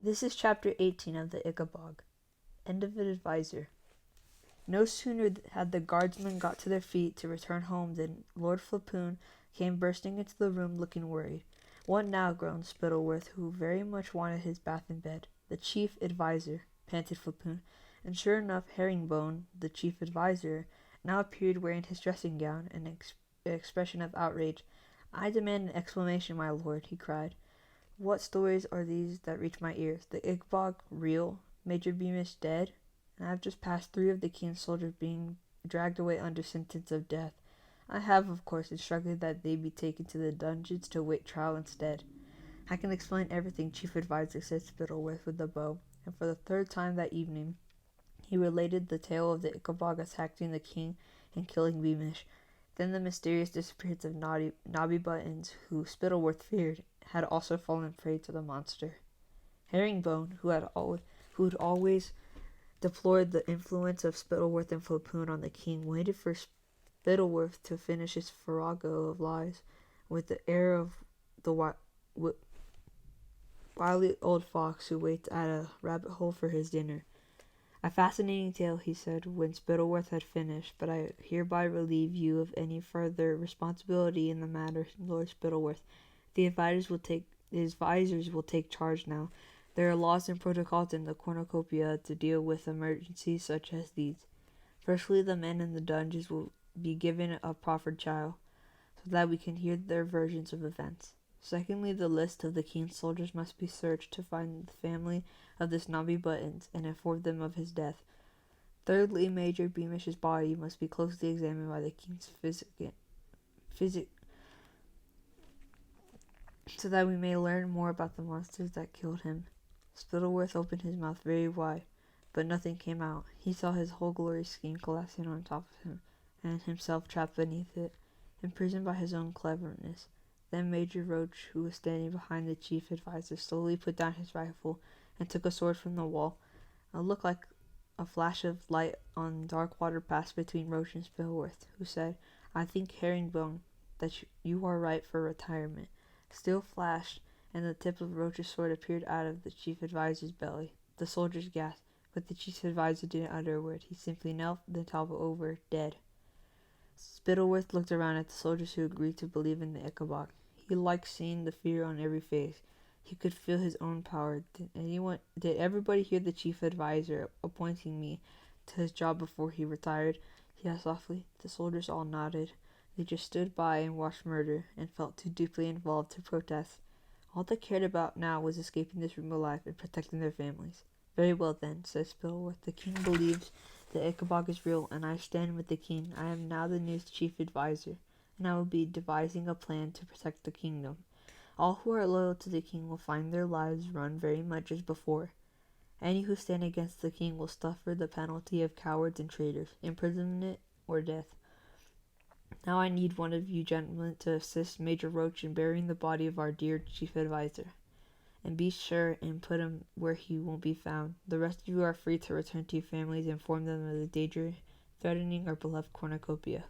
This is chapter 18 of the Ickabog. End of an advisor. No sooner had the guardsmen got to their feet to return home than Lord Flapoon came bursting into the room looking worried. "What now?" groaned Spittleworth, who very much wanted his bath and bed. "The chief advisor," panted Flapoon, and sure enough Herringbone, the chief advisor, now appeared wearing his dressing gown, an expression of outrage. "I demand an explanation, my lord," he cried. "What stories are these that reach my ears? The Ickabog real? Major Beamish dead? And I have just passed 3 of the king's soldiers being dragged away under sentence of death. I have, of course, instructed that they be taken to the dungeons to await trial instead." "I can explain everything, chief advisor," said Spittleworth with a bow, and for the 3rd time that evening he related the tale of the Ickabog attacking the king and killing Beamish. Then the mysterious disappearance of Nobby Buttons, who Spittleworth feared, had also fallen prey to the monster. Herringbone, who had always deplored the influence of Spittleworth and Flapoon on the king, waited for Spittleworth to finish his farrago of lies, with the air of the wily old fox who waits at a rabbit hole for his dinner. "A fascinating tale," he said, when Spittleworth had finished, "but I hereby relieve you of any further responsibility in the matter, Lord Spittleworth. The advisors will take charge now. There are laws and protocols in the cornucopia to deal with emergencies such as these. Firstly, the men in the dungeons will be given a proffered trial, so that we can hear their versions of events. Secondly, the list of the king's soldiers must be searched to find the family of this Nobby Buttons and inform them of his death. Thirdly, Major Beamish's body must be closely examined by the king's physician, so that we may learn more about the monsters that killed him." Spittleworth opened his mouth very wide, but nothing came out. He saw his whole glorious scheme collapsing on top of him, and himself trapped beneath it, imprisoned by his own cleverness. Then Major Roach, who was standing behind the chief advisor, slowly put down his rifle and took a sword from the wall. A look like a flash of light on dark water passed between Roach and Spittleworth, who said, "I think, Herringbone, that you are ripe for retirement." Still flashed, and the tip of Roach's sword appeared out of the chief advisor's belly. The soldiers gasped, but the chief advisor didn't utter a word. He simply knelt, then toppled over, dead. Spittleworth looked around at the soldiers who agreed to believe in the Ickabog. He liked seeing the fear on every face. He could feel his own power. Did everybody hear the chief advisor appointing me to his job before he retired?" he asked softly. The soldiers all nodded. They just stood by and watched murder, and felt too deeply involved to protest. All they cared about now was escaping this room alive and protecting their families. "Very well, then," said Spittleworth. "The king believes the Ickabog is real, and I stand with the king. I am now the new chief advisor, and I will be devising a plan to protect the kingdom. All who are loyal to the king will find their lives run very much as before. Any who stand against the king will suffer the penalty of cowards and traitors, imprisonment or death. Now I need one of you gentlemen to assist Major Roach in burying the body of our dear chief advisor. And be sure and put him where he won't be found. The rest of you are free to return to your families and inform them of the danger threatening our beloved cornucopia."